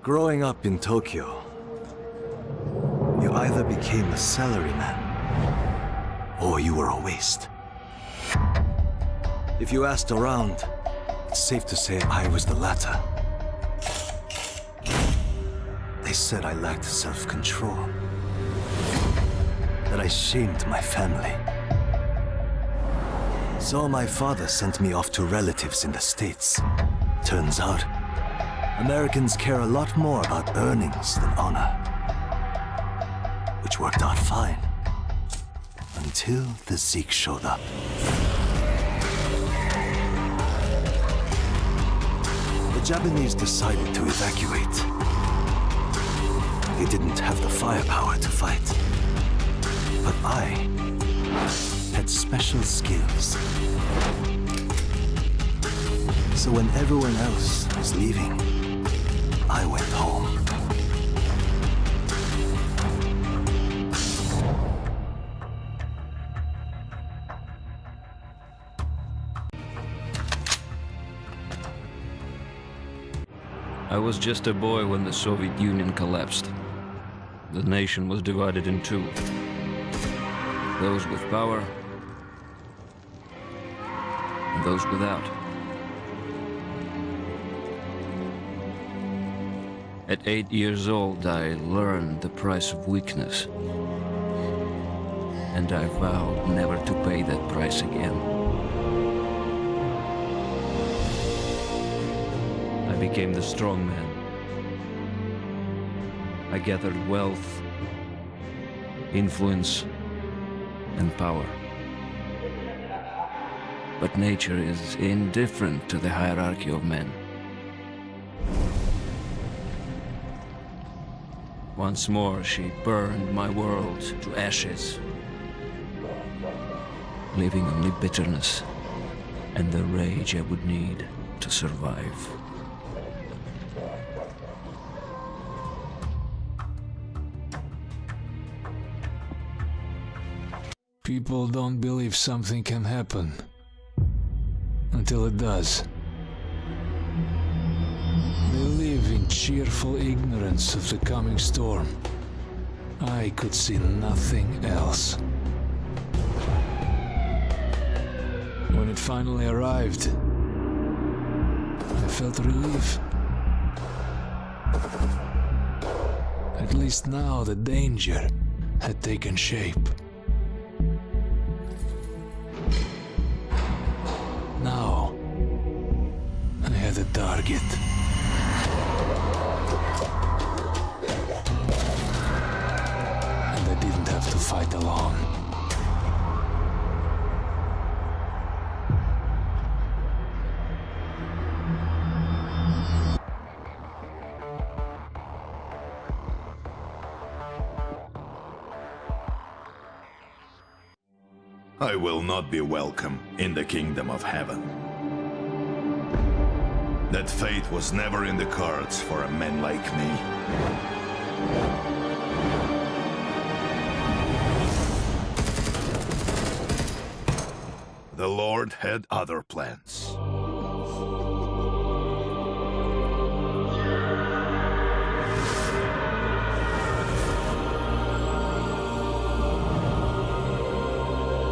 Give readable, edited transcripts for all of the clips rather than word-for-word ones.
Growing up in Tokyo, you either became a salaryman or you were a waste. If you asked around, it's safe to say I was the latter. They said I lacked self-control, that I shamed my family. So my father sent me off to relatives in the States. Turns out, Americans care a lot more about earnings than honor. Which worked out fine. Until the Zeke showed up. The Japanese decided to evacuate. They didn't have the firepower to fight. But I had special skills. So when everyone else was leaving, I went home. I was just a boy when the Soviet Union collapsed. The nation was divided in two. Those with power and those without. At 8 years old, I learned the price of weakness. And I vowed never to pay that price again. I became the strong man. I gathered wealth, influence, and power. But nature is indifferent to the hierarchy of men. Once more, she burned my world to ashes, leaving only bitterness and the rage I would need to survive. People don't believe something can happen until it does. They live in cheerful ignorance of the coming storm. I could see nothing else. When it finally arrived, I felt relief. At least now the danger had taken shape. Now, I had a target. And I didn't have to fight alone. I will not be welcome in the kingdom of heaven. That fate was never in the cards for a man like me. The Lord had other plans.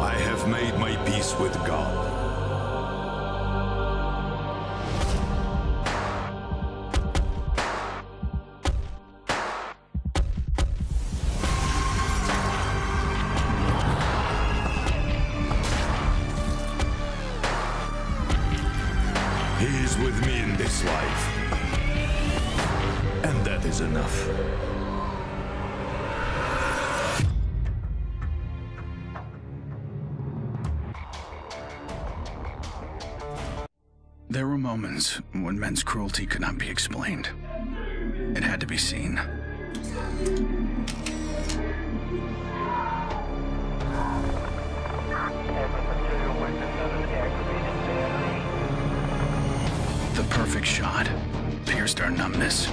I have made my peace with God. He is with me in this life, and that is enough. There were moments when men's cruelty could not be explained. It had to be seen. The perfect shot pierced our numbness,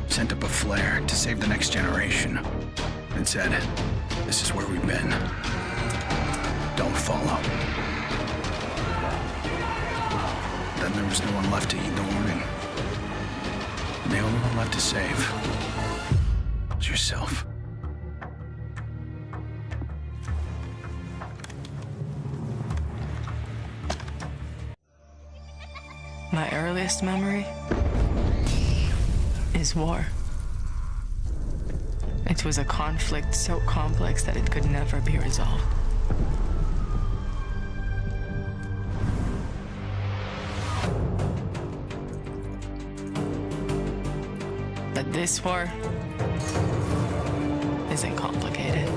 sent up a flare to save the next generation, and said, "This is where we've been. Don't follow." Then there was no one left to heed the warning. The only one left to save is yourself. My earliest memory is war. It was a conflict so complex that it could never be resolved. But this war isn't complicated.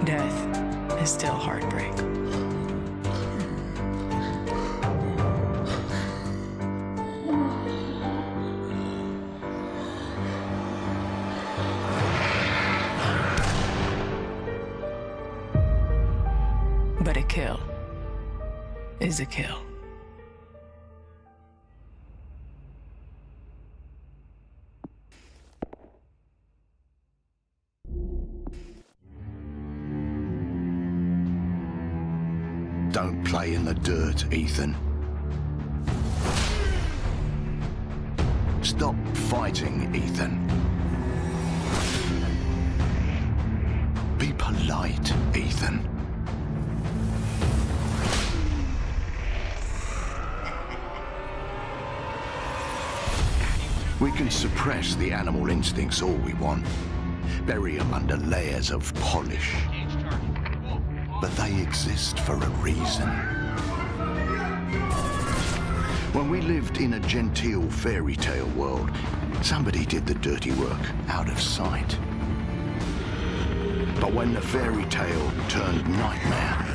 Death is still heartbreak. But a kill is a kill. Don't play in the dirt, Ethan. Stop fighting, Ethan. Be polite, Ethan. We can suppress the animal instincts all we want, bury them under layers of polish. But they exist for a reason. When we lived in a genteel fairy tale world, somebody did the dirty work out of sight. But when the fairy tale turned nightmare,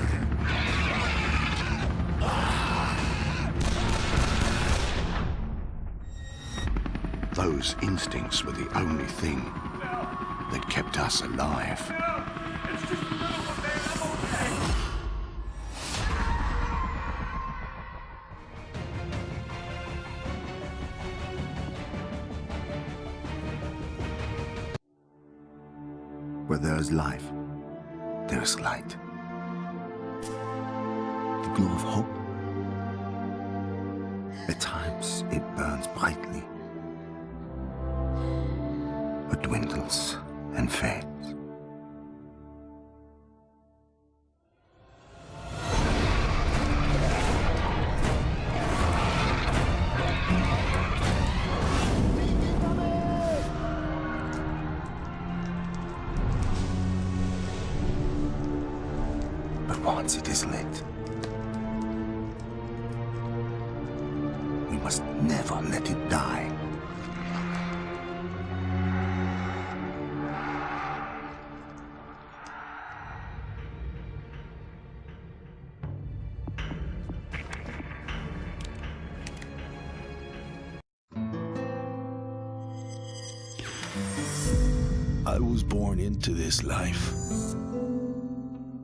those instincts were the only thing that kept us alive. Where there is life, there is light. The glow of hope. At times it burns brightly, but dwindles and fades. But once it is lit, we must never let it die. I was born into this life.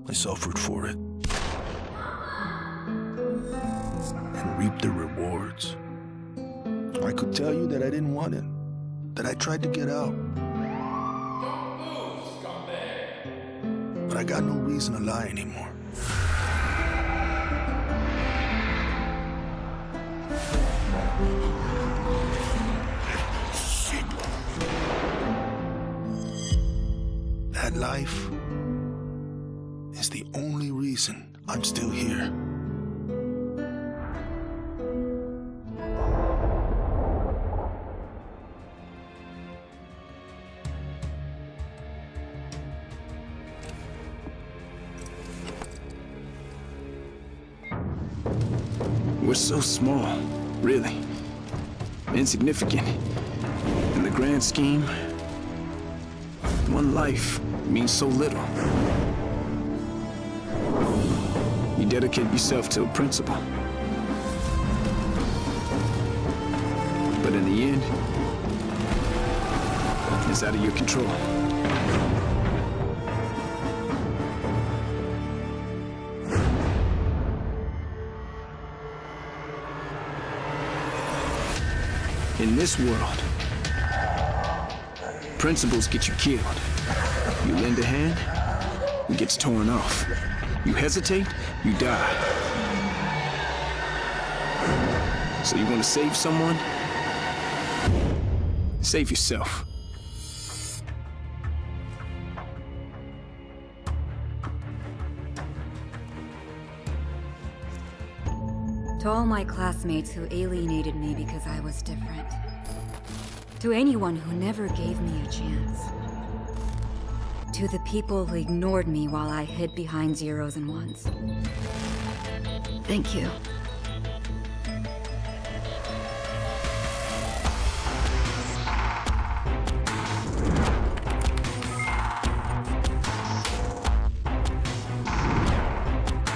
I suffered for it and reaped the rewards. I could tell you that I didn't want it, that I tried to get out. But I got no reason to lie anymore. That life is the only reason I'm still here. We're so small, really. Insignificant. In the grand scheme, one life means so little. You dedicate yourself to a principle. But in the end, it's out of your control. In this world, principles get you killed. You lend a hand, it gets torn off. You hesitate, you die. So you want to save someone? Save yourself. To all my classmates who alienated me because I was different. To anyone who never gave me a chance. To the people who ignored me while I hid behind zeros and ones. Thank you.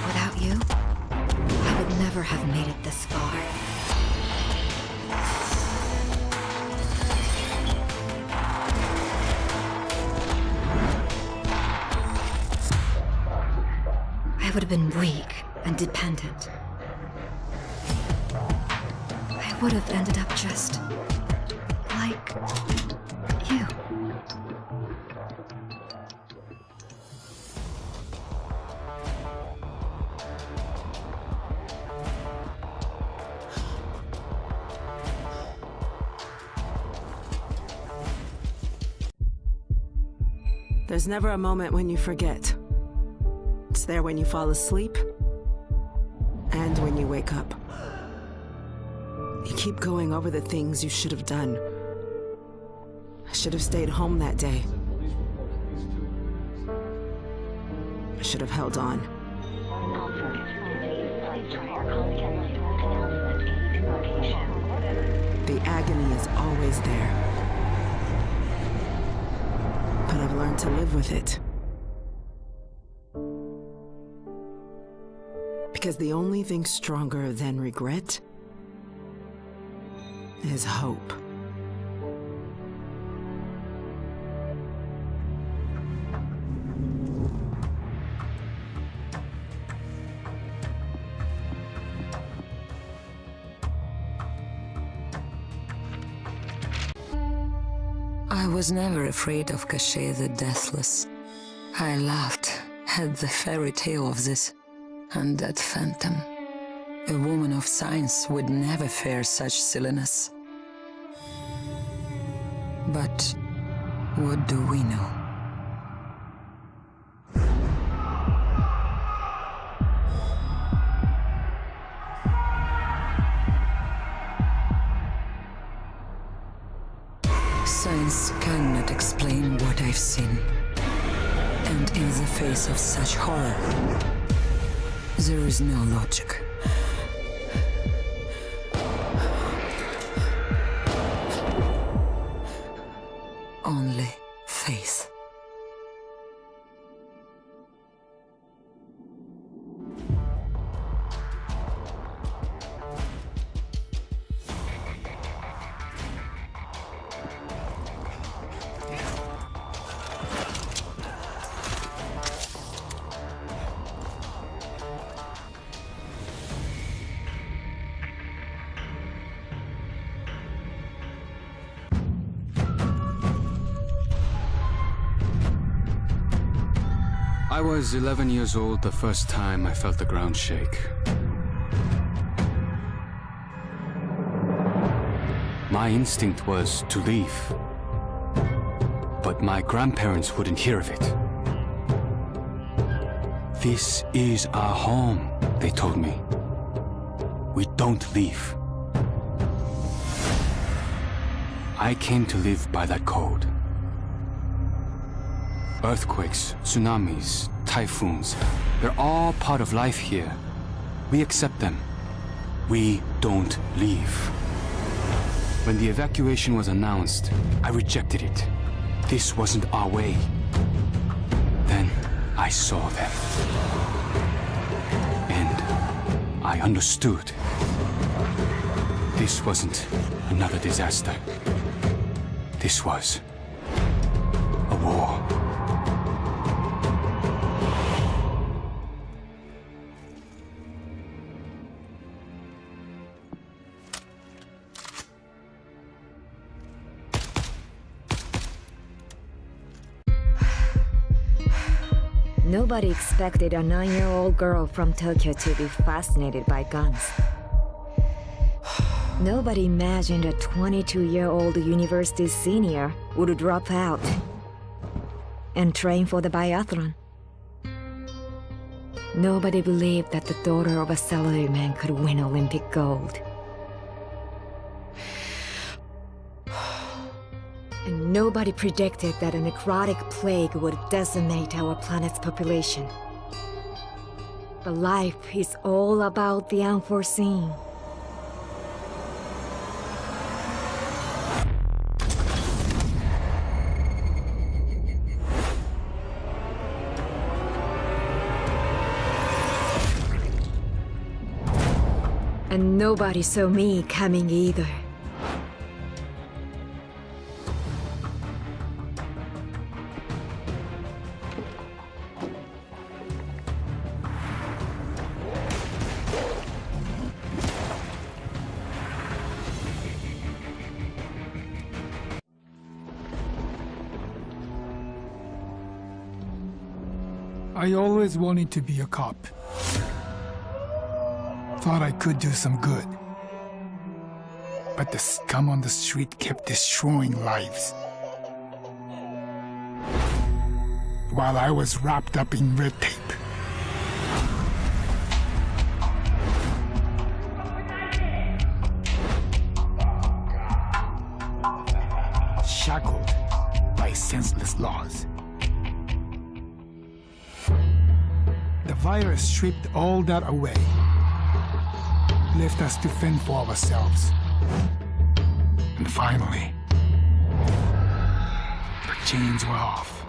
Without you, I would never have made it this far. I would have been weak and dependent. I would have ended up just like you. There's never a moment when you forget. It's there when you fall asleep and when you wake up. You keep going over the things you should have done. I should have stayed home that day. I should have held on. The agony is always there. But I've learned to live with it. Because the only thing stronger than regret is hope. I was never afraid of Cachet the Deathless. I laughed at the fairy tale of this undead phantom. A woman of science would never fear such silliness. But what do we know? Science cannot explain what I've seen. And in the face of such horror, there is no logic. Only faith. I was 11 years old the first time I felt the ground shake. My instinct was to leave, but my grandparents wouldn't hear of it. This is our home, they told me. We don't leave. I came to live by that code. Earthquakes, tsunamis, typhoons, they're all part of life here. We accept them. We don't leave. When the evacuation was announced, I rejected it. This wasn't our way. Then I saw them. And I understood. This wasn't another disaster. This was a war. Nobody expected a 9-year-old girl from Tokyo to be fascinated by guns. Nobody imagined a 22-year-old university senior would drop out and train for the biathlon. Nobody believed that the daughter of a salaryman could win Olympic gold. And nobody predicted that a necrotic plague would decimate our planet's population. But life is all about the unforeseen. And nobody saw me coming either. I always wanted to be a cop. Thought I could do some good. But the scum on the street kept destroying lives. While I was wrapped up in red tape. Shackled by senseless laws. The virus stripped all that away. Left us to fend for ourselves. And finally, the chains were off.